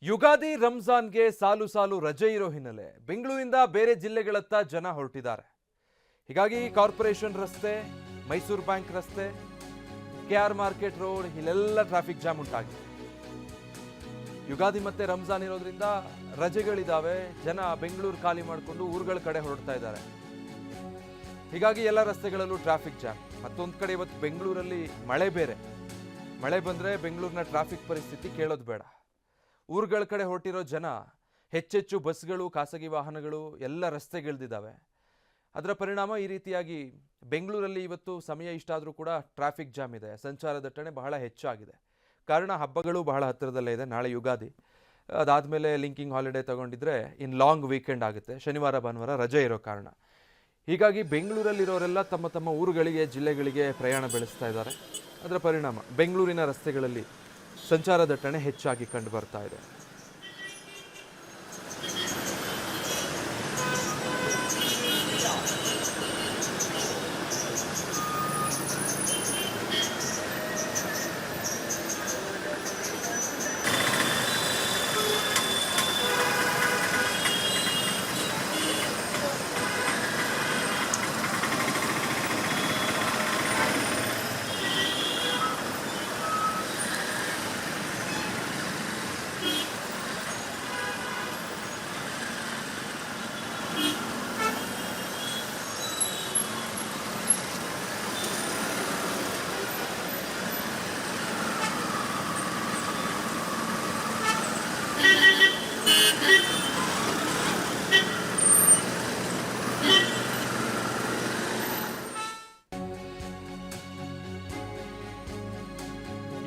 ಯುಗಾದಿ ರಂಜಾನ್ಗೆ ಸಾಲು ಸಾಲು ರಜೆ ಇರೋ ಹಿನ್ನೆಲೆ ಬೆಂಗಳೂರಿಂದ ಬೇರೆ ಜಿಲ್ಲೆಗಳತ್ತ ಜನ ಹೊರಟಿದ್ದಾರೆ. ಹೀಗಾಗಿ ಕಾರ್ಪೊರೇಷನ್ ರಸ್ತೆ, ಮೈಸೂರು ಬ್ಯಾಂಕ್ ರಸ್ತೆ, ಕೆಆರ್ ಮಾರ್ಕೆಟ್ ರೋಡ್ ಇಲ್ಲೆಲ್ಲ ಟ್ರಾಫಿಕ್ ಜಾಮ್ ಉಂಟಾಗಿದೆ. ಯುಗಾದಿ ಮತ್ತೆ ರಂಜಾನ್ ಇರೋದ್ರಿಂದ ರಜೆಗಳಿದಾವೆ. ಜನ ಬೆಂಗಳೂರು ಖಾಲಿ ಮಾಡಿಕೊಂಡು ಊರುಗಳ ಕಡೆ ಹೊರಡ್ತಾ ಇದ್ದಾರೆ. ಹೀಗಾಗಿ ಎಲ್ಲ ರಸ್ತೆಗಳಲ್ಲೂ ಟ್ರಾಫಿಕ್ ಜಾಮ್. ಮತ್ತೊಂದು ಕಡೆ ಇವತ್ತು ಬೆಂಗಳೂರಲ್ಲಿ ಮಳೆ ಬೇರೆ. ಮಳೆ ಬಂದ್ರೆ ಬೆಂಗಳೂರಿನ ಟ್ರಾಫಿಕ್ ಪರಿಸ್ಥಿತಿ ಕೇಳೋದು ಬೇಡ. ಊರುಗಳ ಕಡೆ ಹೊರಟಿರೋ ಜನ ಹೆಚ್ಚೆಚ್ಚು ಬಸ್ಗಳು, ಖಾಸಗಿ ವಾಹನಗಳು ಎಲ್ಲ ರಸ್ತೆಗಿಳಿದಿದ್ದಾವೆ. ಅದರ ಪರಿಣಾಮ ಈ ರೀತಿಯಾಗಿ ಬೆಂಗಳೂರಲ್ಲಿ ಇವತ್ತು ಸಮಯ ಇಷ್ಟಾದರೂ ಕೂಡ ಟ್ರಾಫಿಕ್ ಜಾಮ್ ಇದೆ. ಸಂಚಾರ ದಟ್ಟಣೆ ಬಹಳ ಹೆಚ್ಚಾಗಿದೆ. ಕಾರಣ ಹಬ್ಬಗಳು ಬಹಳ ಹತ್ತಿರದಲ್ಲೇ ಇದೆ. ನಾಳೆ ಯುಗಾದಿ, ಅದಾದಮೇಲೆ ಲಿಂಕಿಂಗ್ ಹಾಲಿಡೇ ತಗೊಂಡಿದ್ರೆ ಇನ್ನು ಲಾಂಗ್ ವೀಕೆಂಡ್ ಆಗುತ್ತೆ. ಶನಿವಾರ ಭಾನುವಾರ ರಜೆ ಇರೋ ಕಾರಣ ಹೀಗಾಗಿ ಬೆಂಗಳೂರಲ್ಲಿರೋರೆಲ್ಲ ತಮ್ಮ ತಮ್ಮ ಊರುಗಳಿಗೆ, ಜಿಲ್ಲೆಗಳಿಗೆ ಪ್ರಯಾಣ ಬೆಳೆಸ್ತಾ ಇದ್ದಾರೆ. ಅದರ ಪರಿಣಾಮ ಬೆಂಗಳೂರಿನ ರಸ್ತೆಗಳಲ್ಲಿ ಸಂಚಾರ ದಟ್ಟಣೆ ಹೆಚ್ಚಾಗಿ ಕಂಡು ಬರ್ತಾ ಇದೆ.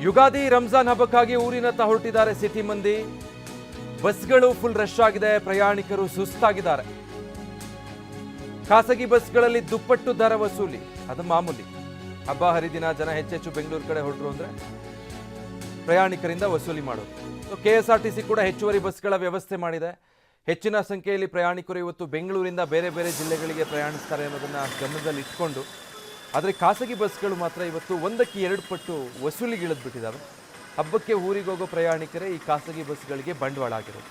ಯುಗಾದಿ ರಂಜಾನ್ ಹಬ್ಬಕ್ಕಾಗಿ ಊರಿನತ್ತ ಹೊರಟಿದ್ದಾರೆ ಸಿಟಿ ಮಂದಿ. ಬಸ್ಗಳು ಫುಲ್ ರಶ್ ಆಗಿದೆ. ಪ್ರಯಾಣಿಕರು ಸುಸ್ತಾಗಿದ್ದಾರೆ. ಖಾಸಗಿ ಬಸ್ಗಳಲ್ಲಿ ದುಪ್ಪಟ್ಟು ದರ ವಸೂಲಿ ಅದು ಮಾಮೂಲಿ. ಹಬ್ಬ ಹರಿದಿನ ಜನ ಹೆಚ್ಚೆಚ್ಚು ಬೆಂಗಳೂರು ಕಡೆ ಹೊರಟರು ಅಂದ್ರೆ ಪ್ರಯಾಣಿಕರಿಂದ ವಸೂಲಿ ಮಾಡೋದು. ಕೆಎಸ್ಆರ್ಟಿಸಿ ಕೂಡ ಹೆಚ್ಚುವರಿ ಬಸ್ಗಳ ವ್ಯವಸ್ಥೆ ಮಾಡಿದೆ. ಹೆಚ್ಚಿನ ಸಂಖ್ಯೆಯಲ್ಲಿ ಪ್ರಯಾಣಿಕರು ಇವತ್ತು ಬೆಂಗಳೂರಿಂದ ಬೇರೆ ಬೇರೆ ಜಿಲ್ಲೆಗಳಿಗೆ ಪ್ರಯಾಣಿಸ್ತಾರೆ ಅನ್ನೋದನ್ನ ಗಮನದಲ್ಲಿ ಇಟ್ಕೊಂಡು, ಆದರೆ ಖಾಸಗಿ ಬಸ್ಗಳು ಮಾತ್ರ ಇವತ್ತು 1ಕ್ಕೆ 2 ಪಟ್ಟು ವಸೂಲಿಗಿಳಿದ್ಬಿಟ್ಟಿದ್ದಾವೆ. ಹಬ್ಬಕ್ಕೆ ಊರಿಗೆ ಹೋಗೋ ಪ್ರಯಾಣಿಕರೇ ಈ ಖಾಸಗಿ ಬಸ್ಗಳಿಗೆ ಬಂಡವಾಳ ಆಗಿರೋದು.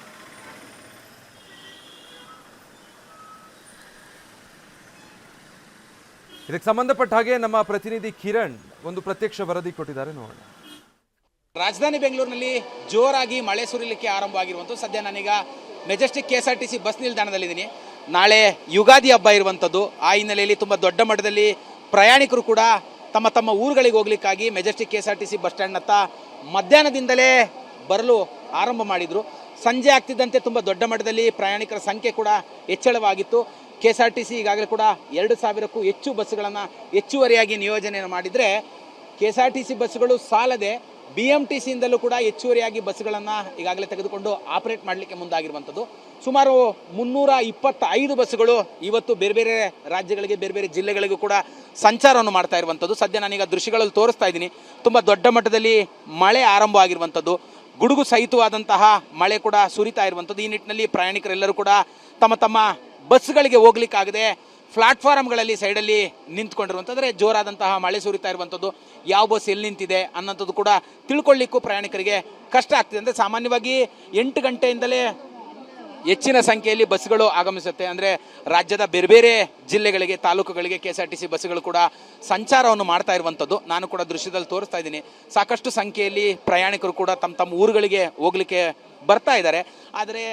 ಇದಕ್ಕೆ ಸಂಬಂಧಪಟ್ಟ ಹಾಗೆ ನಮ್ಮ ಪ್ರತಿನಿಧಿ ಕಿರಣ್ ಒಂದು ಪ್ರತ್ಯಕ್ಷ ವರದಿ ಕೊಟ್ಟಿದ್ದಾರೆ, ನೋಡೋಣ. ರಾಜಧಾನಿ ಬೆಂಗಳೂರಿನಲ್ಲಿ ಜೋರಾಗಿ ಮಳೆ ಸುರಿಲಿಕ್ಕೆ ಆರಂಭವಾಗಿರುವಂಥದ್ದು. ಸದ್ಯ ನಾನೀಗ ಮೆಜೆಸ್ಟಿಕ್ ಕೆಎಸ್ಆರ್ಟಿಸಿ ಬಸ್ ನಿಲ್ದಾಣದಲ್ಲಿದ್ದೀನಿ. ನಾಳೆ ಯುಗಾದಿ ಹಬ್ಬ ಇರುವಂಥದ್ದು. ಆ ಹಿನ್ನೆಲೆಯಲ್ಲಿ ತುಂಬ ದೊಡ್ಡ ಮಟ್ಟದಲ್ಲಿ ಪ್ರಯಾಣಿಕರು ಕೂಡ ತಮ್ಮ ತಮ್ಮ ಊರುಗಳಿಗೆ ಹೋಗ್ಲಿಕ್ಕಾಗಿ ಮೆಜೆಸ್ಟಿಕ್ ಕೆಎಸ್ಆರ್ಟಿಸಿ ಬಸ್ ಸ್ಟ್ಯಾಂಡ್ನತ್ತ ಮಧ್ಯಾಹ್ನದಿಂದಲೇ ಬರಲು ಆರಂಭ ಮಾಡಿದರು. ಸಂಜೆ ಆಗ್ತಿದ್ದಂತೆ ತುಂಬ ದೊಡ್ಡ ಮಟ್ಟದಲ್ಲಿ ಪ್ರಯಾಣಿಕರ ಸಂಖ್ಯೆ ಕೂಡ ಹೆಚ್ಚಳವಾಗಿತ್ತು. ಕೆಎಸ್ಆರ್ಟಿಸಿ ಈಗಾಗಲೇ ಕೂಡ 2,000ಕ್ಕೂ ಹೆಚ್ಚು ಬಸ್ಸುಗಳನ್ನು ಹೆಚ್ಚುವರಿಯಾಗಿ ನಿಯೋಜನೆಯನ್ನು ಮಾಡಿದರೆ, ಕೆಎಸ್ಆರ್ಟಿಸಿ ಬಸ್ಸುಗಳು ಸಾಲದೆ BMTCಯಿಂದಲೂ ಕೂಡ ಹೆಚ್ಚುವರಿಯಾಗಿ ಬಸ್ಸುಗಳನ್ನು ಈಗಾಗಲೇ ತೆಗೆದುಕೊಂಡು ಆಪರೇಟ್ ಮಾಡಲಿಕ್ಕೆ ಮುಂದಾಗಿರುವಂಥದ್ದು. ಸುಮಾರು 325 ಬಸ್ಸುಗಳು ಇವತ್ತು ಬೇರೆ ಬೇರೆ ರಾಜ್ಯಗಳಿಗೆ, ಬೇರೆ ಬೇರೆ ಜಿಲ್ಲೆಗಳಿಗೂ ಕೂಡ ಸಂಚಾರವನ್ನು ಮಾಡ್ತಾ ಇರುವಂಥದ್ದು. ಸದ್ಯ ನಾನೀಗ ದೃಶ್ಯಗಳಲ್ಲಿ ತೋರಿಸ್ತಾ ಇದ್ದೀನಿ. ತುಂಬ ದೊಡ್ಡ ಮಟ್ಟದಲ್ಲಿ ಮಳೆ ಆರಂಭ ಆಗಿರುವಂಥದ್ದು. ಗುಡುಗು ಸಹಿತವಾದಂತಹ ಮಳೆ ಕೂಡ ಸುರಿತಾ ಇರುವಂಥದ್ದು. ಈ ನಿಟ್ಟಿನಲ್ಲಿ ಪ್ರಯಾಣಿಕರೆಲ್ಲರೂ ಕೂಡ ತಮ್ಮ ತಮ್ಮ ಬಸ್ಗಳಿಗೆ ಹೋಗ್ಲಿಕ್ಕಾಗದೆ ಪ್ಲಾಟ್ಫಾರ್ಮ್ಗಳಲ್ಲಿ ಸೈಡಲ್ಲಿ ನಿಂತ್ಕೊಂಡಿರುವಂಥದ್ರೆ ಜೋರಾದಂತಹ ಮಳೆ ಸುರಿತಾ ಇರುವಂಥದ್ದು. ಯಾವ ಬಸ್ ಎಲ್ಲಿ ನಿಂತಿದೆ ಅನ್ನೋಂಥದ್ದು ಕೂಡ ತಿಳ್ಕೊಳ್ಳಿಕ್ಕೂ ಪ್ರಯಾಣಿಕರಿಗೆ ಕಷ್ಟ ಆಗ್ತಿದೆ. ಅಂದರೆ ಸಾಮಾನ್ಯವಾಗಿ 8 ಗಂಟೆಯಿಂದಲೇ ಹೆಚ್ಚಿನ ಸಂಖ್ಯೆಯಲ್ಲಿ ಬಸ್ಗಳು ಆಗಮಿಸುತ್ತೆ. ಅಂದರೆ ರಾಜ್ಯದ ಬೇರೆ ಬೇರೆ ಜಿಲ್ಲೆಗಳಿಗೆ, ತಾಲೂಕುಗಳಿಗೆ ಕೆಎಸ್ಆರ್ಟಿಸಿ ಬಸ್ಸುಗಳು ಕೂಡ ಸಂಚಾರವನ್ನು ಮಾಡ್ತಾ ಇರುವಂಥದ್ದು. ನಾನು ಕೂಡ ದೃಶ್ಯದಲ್ಲಿ ತೋರಿಸ್ತಾ ಇದ್ದೀನಿ. ಸಾಕಷ್ಟು ಸಂಖ್ಯೆಯಲ್ಲಿ ಪ್ರಯಾಣಿಕರು ಕೂಡ ತಮ್ಮ ತಮ್ಮ ಊರುಗಳಿಗೆ ಹೋಗ್ಲಿಕ್ಕೆ ಬರ್ತಾ ಇದ್ದಾರೆ. ಆದರೆ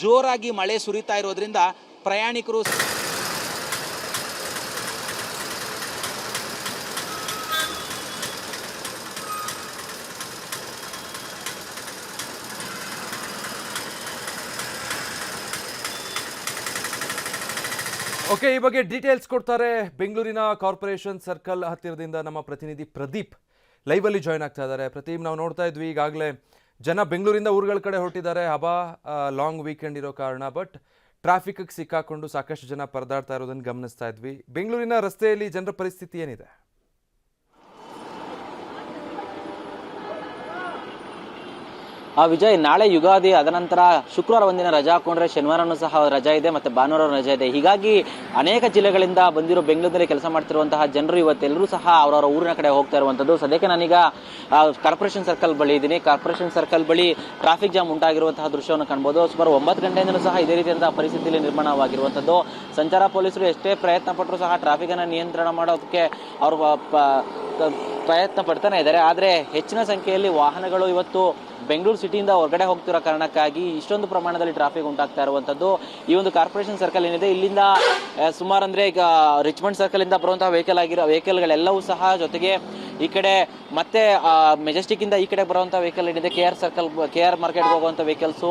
ಜೋರಾಗಿ ಮಳೆ ಸುರಿತಾ ಇರೋದ್ರಿಂದ ಪ್ರಯಾಣಿಕರು ಓಕೆ, ಈ ಬಗ್ಗೆ ಡೀಟೇಲ್ಸ್ ಕೊಡ್ತಾರೆ ಬೆಂಗಳೂರಿನ ಕಾರ್ಪೊರೇಷನ್ ಸರ್ಕಲ್ ಹತ್ತಿರದಿಂದ ನಮ್ಮ ಪ್ರತಿನಿಧಿ ಪ್ರದೀಪ್ ಲೈವ್ ಅಲ್ಲಿ ಜಾಯ್ನ್ ಆಗ್ತಾ ಇದ್ದಾರೆ. ಪ್ರದೀಪ್, ನಾವು ನೋಡ್ತಾ ಇದ್ವಿ ಈಗಾಗಲೇ ಜನ ಬೆಂಗಳೂರಿಂದ ಊರುಗಳ ಕಡೆ ಹೊರಟಿದ್ದಾರೆ. ಹಬ್ಬ ಲಾಂಗ್ ವೀಕೆಂಡ್ ಇರೋ ಕಾರಣ, ಬಟ್ ಟ್ರಾಫಿಕ್ಗೆ ಸಿಕ್ಕಾಕೊಂಡು ಸಾಕಷ್ಟು ಜನ ಪರದಾಡ್ತಾ ಇರೋದನ್ನು ಗಮನಿಸ್ತಾ ಇದ್ವಿ. ಬೆಂಗಳೂರಿನ ರಸ್ತೆಯಲ್ಲಿ ಜನರ ಪರಿಸ್ಥಿತಿ ಏನಿದೆ? ವಿಜಯ್, ನಾಳೆ ಯುಗಾದಿ, ಅದನಂತರ ಶುಕ್ರವಾರ ಒಂದಿನ ರಜಾ ಹಾಕೊಂಡ್ರೆ ಶನಿವಾರನೂ ಸಹ ರಜಾ ಇದೆ, ಮತ್ತೆ ಭಾನುವಾರ ರಜಾ ಇದೆ. ಹೀಗಾಗಿ ಅನೇಕ ಜಿಲ್ಲೆಗಳಿಂದ ಬಂದಿರೋ ಬೆಂಗಳೂರಲ್ಲಿ ಕೆಲಸ ಮಾಡ್ತಿರುವಂತಹ ಜನರು ಇವತ್ತೆಲ್ಲರೂ ಸಹ ಅವರವರ ಊರಿನ ಕಡೆ ಹೋಗ್ತಾ ಇರುವಂತದ್ದು. ಸದ್ಯಕ್ಕೆ ನಾನೀಗ ಕಾರ್ಪೊರೇಷನ್ ಸರ್ಕಲ್ ಬಳಿ ಇದ್ದೀನಿ. ಕಾರ್ಪೊರೇಷನ್ ಸರ್ಕಲ್ ಬಳಿ ಟ್ರಾಫಿಕ್ ಜಾಮ್ ಉಂಟಾಗಿರುವಂತಹ ದೃಶ್ಯವನ್ನು ಕಾಣಬಹುದು. ಸುಮಾರು 9 ಗಂಟೆಯಿಂದಲೂ ಸಹ ಇದೇ ರೀತಿಯಾದಂತಹ ಪರಿಸ್ಥಿತಿಯಲ್ಲಿ ನಿರ್ಮಾಣವಾಗಿರುವಂತದ್ದು. ಸಂಚಾರ ಪೊಲೀಸರು ಎಷ್ಟೇ ಪ್ರಯತ್ನ ಪಟ್ಟರು ಸಹ ಟ್ರಾಫಿಕ್ ಅನ್ನು ನಿಯಂತ್ರಣ ಮಾಡೋದಕ್ಕೆ ಅವರು ಪ್ರಯತ್ನ ಪಡ್ತಾನೆ ಇದ್ದಾರೆ. ಆದರೆ ಹೆಚ್ಚಿನ ಸಂಖ್ಯೆಯಲ್ಲಿ ವಾಹನಗಳು ಇವತ್ತು ಬೆಂಗಳೂರು ಸಿಟಿಯಿಂದ ಹೊರಗಡೆ ಹೋಗ್ತಿರೋ ಕಾರಣಕ್ಕಾಗಿ ಇಷ್ಟೊಂದು ಪ್ರಮಾಣದಲ್ಲಿ ಟ್ರಾಫಿಕ್ ಉಂಟಾಗ್ತಾ ಇರುವಂತದ್ದು. ಈ ಒಂದು ಕಾರ್ಪೊರೇಷನ್ ಸರ್ಕಲ್ ಏನಿದೆ, ಇಲ್ಲಿಂದ ಸುಮಾರು ಅಂದ್ರೆ ಈಗ ರಿಚ್ಮಂಡ್ ಸರ್ಕಲ್ ಇಂದ ಬರುವಂತಹ ವೆಹಿಕಲ್ಗಳೆಲ್ಲವೂ ಸಹ, ಜೊತೆಗೆ ಈ ಕಡೆ ಮತ್ತೆ ಮೆಜೆಸ್ಟಿಕ್ ಇಂದ ಈ ಕಡೆ ಬರುವಂತಹ ವೆಹಿಕಲ್ ಏನಿದೆ, KR ಮಾರ್ಕೆಟ್ ಹೋಗುವಂತ ವೆಹಿಕಲ್ಸ್,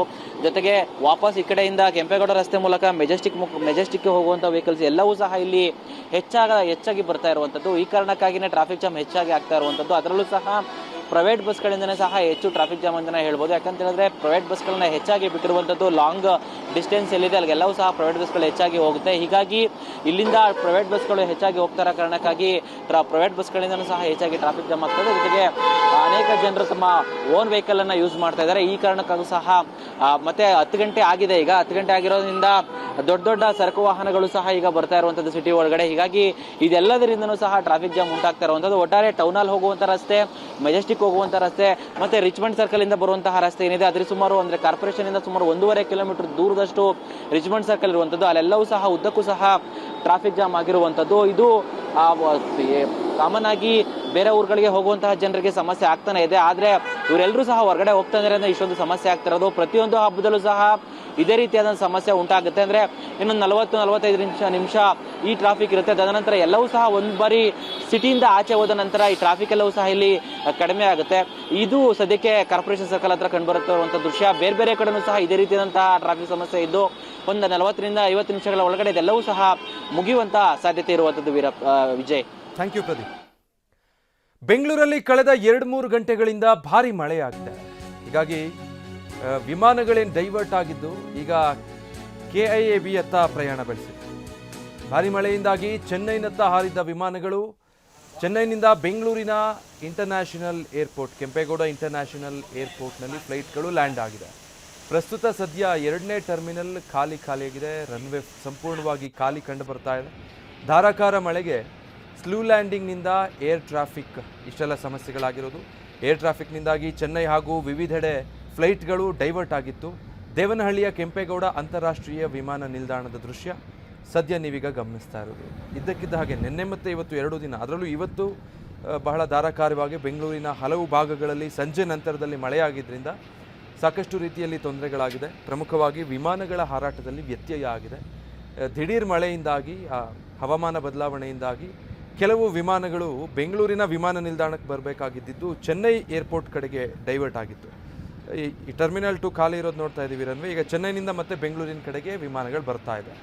ಜೊತೆಗೆ ವಾಪಸ್ ಈ ಕಡೆಯಿಂದ ಕೆಂಪೇಗೌಡ ರಸ್ತೆ ಮೂಲಕ ಮೆಜೆಸ್ಟಿಕ್ ಹೋಗುವಂತ ವೆಹಿಕಲ್ಸ್ ಎಲ್ಲವೂ ಸಹ ಇಲ್ಲಿ ಹೆಚ್ಚಾಗಿ ಬರ್ತಾ ಇರುವಂತದ್ದು. ಈ ಕಾರಣಕ್ಕಾಗಿನೇ ಟ್ರಾಫಿಕ್ ಜಾಮ್ ಹೆಚ್ಚಾಗಿ ಆಗ್ತಾ ಇರುವಂತದ್ದು. ಅದರಲ್ಲೂ ಸಹ ಪ್ರೈವೇಟ್ ಬಸ್ಗಳಿಂದನೇ ಸಹ ಹೆಚ್ಚು ಟ್ರಾಫಿಕ್ ಜಾಮ್ ಅಂತಲೇ ಹೇಳ್ಬೋದು. ಯಾಕಂತ ಹೇಳಿದ್ರೆ ಪ್ರೈವೇಟ್ ಬಸ್ಗಳನ್ನ ಹೆಚ್ಚಾಗಿ ಬಿಟ್ಟಿರುವಂಥದ್ದು. ಲಾಂಗ್ ಡಿಸ್ಟೆನ್ಸ್ ಎಲ್ಲಿದೆ ಅಲ್ಲಿಗೆಲ್ಲವೂ ಸಹ ಪ್ರೈವೇಟ್ ಬಸ್ಗಳು ಹೆಚ್ಚಾಗಿ ಹೋಗುತ್ತೆ. ಹೀಗಾಗಿ ಇಲ್ಲಿಂದ ಪ್ರೈವೇಟ್ ಬಸ್ಗಳು ಹೆಚ್ಚಾಗಿ ಹೋಗ್ತಾ ಇರೋ ಕಾರಣಕ್ಕಾಗಿ ಪ್ರೈವೇಟ್ ಬಸ್ಗಳಿಂದನೂ ಸಹ ಹೆಚ್ಚಾಗಿ ಟ್ರಾಫಿಕ್ ಜಾಮ್ ಆಗ್ತದೆ. ಜೊತೆಗೆ ಅನೇಕ ಜನರು ತಮ್ಮ ಓನ್ ವೆಹಿಕಲ್ ಅನ್ನ ಯೂಸ್ ಮಾಡ್ತಾ ಇದ್ದಾರೆ. ಈ ಕಾರಣಕ್ಕಾಗೂ ಸಹ ಮತ್ತೆ 10 ಗಂಟೆ ಆಗಿದೆ. ಈಗ 10 ಗಂಟೆ ಆಗಿರೋದ್ರಿಂದ ದೊಡ್ಡ ಸರಕು ವಾಹನಗಳು ಸಹ ಈಗ ಬರ್ತಾ ಇರುವಂತದ್ದು ಸಿಟಿ ಒಳಗಡೆ. ಹೀಗಾಗಿ ಇದೆಲ್ಲದರಿಂದನೂ ಸಹ ಟ್ರಾಫಿಕ್ ಜಾಮ್ ಉಂಟಾಗ್ತಾ ಇರುವಂತದ್ದು. ಒಟ್ಟಾರೆ ಟೌನ್ ಹಾಲ್ ಹೋಗುವಂತ ರಸ್ತೆ, ಮೆಜೆಸ್ಟಿಕ್ ಹೋಗುವಂತ ರಸ್ತೆ, ಮತ್ತೆ ರಿಚ್ಮಂಡ್ ಸರ್ಕಲ್ ಇಂದ ಬರುವಂತಹ ರಸ್ತೆ ಏನಿದೆ, ಅದ್ರ ಸುಮಾರು ಅಂದ್ರೆ ಕಾರ್ಪೊರೇಷನ್ ಇಂದ ಸುಮಾರು 1.5 ಕಿಲೋಮೀಟರ್ ದೂರದಷ್ಟು ರಿಚ್ಮಂಡ್ ಸರ್ಕಲ್ ಇರುವಂತದ್ದು. ಅಲ್ಲೆಲ್ಲವೂ ಸಹ ಉದ್ದಕ್ಕೂ ಸಹ ಟ್ರಾಫಿಕ್ ಜಾಮ್ ಆಗಿರುವಂತದ್ದು. ಇದು ಕಾಮನ್ ಆಗಿ ಬೇರೆ ಊರುಗಳಿಗೆ ಹೋಗುವಂತಹ ಜನರಿಗೆ ಸಮಸ್ಯೆ ಆಗ್ತಾನೆ ಇದೆ. ಆದ್ರೆ ಇವರೆಲ್ಲರೂ ಸಹ ಹೊರಗಡೆ ಹೋಗ್ತಾ ಇದ್ದಾರೆ ಇಷ್ಟೊಂದು ಸಮಸ್ಯೆ ಆಗ್ತಿರೋದು. ಪ್ರತಿಯೊಂದು ಹಬ್ಬದಲ್ಲೂ ಸಹ ಇದೇ ರೀತಿಯಾದ ಸಮಸ್ಯೆ ಉಂಟಾಗುತ್ತೆ. ಅಂದ್ರೆ ಇನ್ನೊಂದು 40-45 ನಿಮಿಷ ಈ ಟ್ರಾಫಿಕ್ ಇರುತ್ತೆ. ತದನಂತರ ಎಲ್ಲವೂ ಸಹ ಒಂದು ಬಾರಿ ಸಿಟಿಯಿಂದ ಆಚೆ ಹೋದ ನಂತರ ಈ ಟ್ರಾಫಿಕ್ ಎಲ್ಲವೂ ಸಹ ಇಲ್ಲಿ ಕಡಿಮೆ ಆಗುತ್ತೆ. ಇದು ಸದ್ಯಕ್ಕೆ ಕಾರ್ಪೊರೇಷನ್ ಸರ್ಕಲ್ ಹತ್ರ ಕಂಡುಬರುತ್ತಿರುವಂತಹ ದೃಶ್ಯ. ಬೇರೆ ಕಡೆನೂ ಸಹ ಇದೇ ರೀತಿಯಾದಂತಹ ಟ್ರಾಫಿಕ್ ಸಮಸ್ಯೆ ಇದ್ದು ಒಂದು 40-50 ನಿಮಿಷಗಳ ಒಳಗಡೆ ಇದೆಲ್ಲವೂ ಸಹ ಮುಗಿಯುವಂತ ಸಾಧ್ಯತೆ ಇರುವಂತದ್ದು. Vijay, thank you Pradeep. ಬೆಂಗಳೂರಲ್ಲಿ ಕಳೆದ 2-3 ಗಂಟೆಗಳಿಂದ ಭಾರಿ ಮಳೆಯಾಗಿದೆ. ಹೀಗಾಗಿ ವಿಮಾನಗಳೇನು ಡೈವರ್ಟ್ ಆಗಿದ್ದು ಈಗ KIAB ಅತ್ತ ಪ್ರಯಾಣ ಬೆಳೆಸಿದೆ. ಭಾರಿ ಮಳೆಯಿಂದಾಗಿ ಚೆನ್ನೈನತ್ತ ಹಾರಿದ್ದ ವಿಮಾನಗಳು ಚೆನ್ನೈನಿಂದ ಬೆಂಗಳೂರಿನ ಇಂಟರ್ನ್ಯಾಷನಲ್ ಏರ್ಪೋರ್ಟ್, ಕೆಂಪೇಗೌಡ ಇಂಟರ್ನ್ಯಾಷನಲ್ ಏರ್ಪೋರ್ಟ್ನಲ್ಲಿ ಫ್ಲೈಟ್ಗಳು ಲ್ಯಾಂಡ್ ಆಗಿದೆ. ಪ್ರಸ್ತುತ ಸದ್ಯ 2ನೇ ಟರ್ಮಿನಲ್ ಖಾಲಿಯಾಗಿದೆ. ರನ್ವೇ ಸಂಪೂರ್ಣವಾಗಿ ಖಾಲಿ ಕಂಡು ಬರ್ತಾ ಇದೆ. ಧಾರಾಕಾರ ಮಳೆಗೆ ಸ್ಲೂ ಲ್ಯಾಂಡಿಂಗ್ನಿಂದ ಏರ್ ಟ್ರಾಫಿಕ್ ಇಷ್ಟೆಲ್ಲ ಸಮಸ್ಯೆಗಳಾಗಿರೋದು. ಏರ್ ಟ್ರಾಫಿಕ್ನಿಂದಾಗಿ ಚೆನ್ನೈ ಹಾಗೂ ವಿವಿಧೆಡೆ ಫ್ಲೈಟ್ಗಳು ಡೈವರ್ಟ್ ಆಗಿತ್ತು. ದೇವನಹಳ್ಳಿಯ ಕೆಂಪೇಗೌಡ ಅಂತಾರಾಷ್ಟ್ರೀಯ ವಿಮಾನ ನಿಲ್ದಾಣದ ದೃಶ್ಯ ಸದ್ಯ ನೀವೀಗ ಗಮನಿಸ್ತಾ ಇರೋದು. ಇದ್ದಕ್ಕಿದ್ದ ಹಾಗೆ ನಿನ್ನೆ ಮತ್ತು ಇವತ್ತು 2 ದಿನ, ಅದರಲ್ಲೂ ಇವತ್ತು ಬಹಳ ಧಾರಾಕಾರವಾಗಿ ಬೆಂಗಳೂರಿನ ಹಲವು ಭಾಗಗಳಲ್ಲಿ ಸಂಜೆ ನಂತರದಲ್ಲಿ ಮಳೆಯಾಗಿದ್ದರಿಂದ ಸಾಕಷ್ಟು ರೀತಿಯಲ್ಲಿ ತೊಂದರೆಗಳಾಗಿದೆ. ಪ್ರಮುಖವಾಗಿ ವಿಮಾನಗಳ ಹಾರಾಟದಲ್ಲಿ ವ್ಯತ್ಯಯ ಆಗಿದೆ. ದಿಢೀರ್ ಮಳೆಯಿಂದಾಗಿ, ಹವಾಮಾನ ಬದಲಾವಣೆಯಿಂದಾಗಿ ಕೆಲವು ವಿಮಾನಗಳು ಬೆಂಗಳೂರಿನ ವಿಮಾನ ನಿಲ್ದಾಣಕ್ಕೆ ಬರಬೇಕಾಗಿದ್ದು ಚೆನ್ನೈ ಏರ್ಪೋರ್ಟ್ ಕಡೆಗೆ ಡೈವರ್ಟ್ ಆಗಿತ್ತು. ಈ ಟರ್ಮಿನಲ್ 2 ಖಾಲಿ ಇರೋದು ನೋಡ್ತಾ ಇದ್ದೀವಿ ರನ್ವೇ. ಈಗ ಚೆನ್ನೈನಿಂದ ಮತ್ತೆ ಬೆಂಗಳೂರಿನ ಕಡೆಗೆ ವಿಮಾನಗಳು ಬರ್ತಾ ಇದೆ.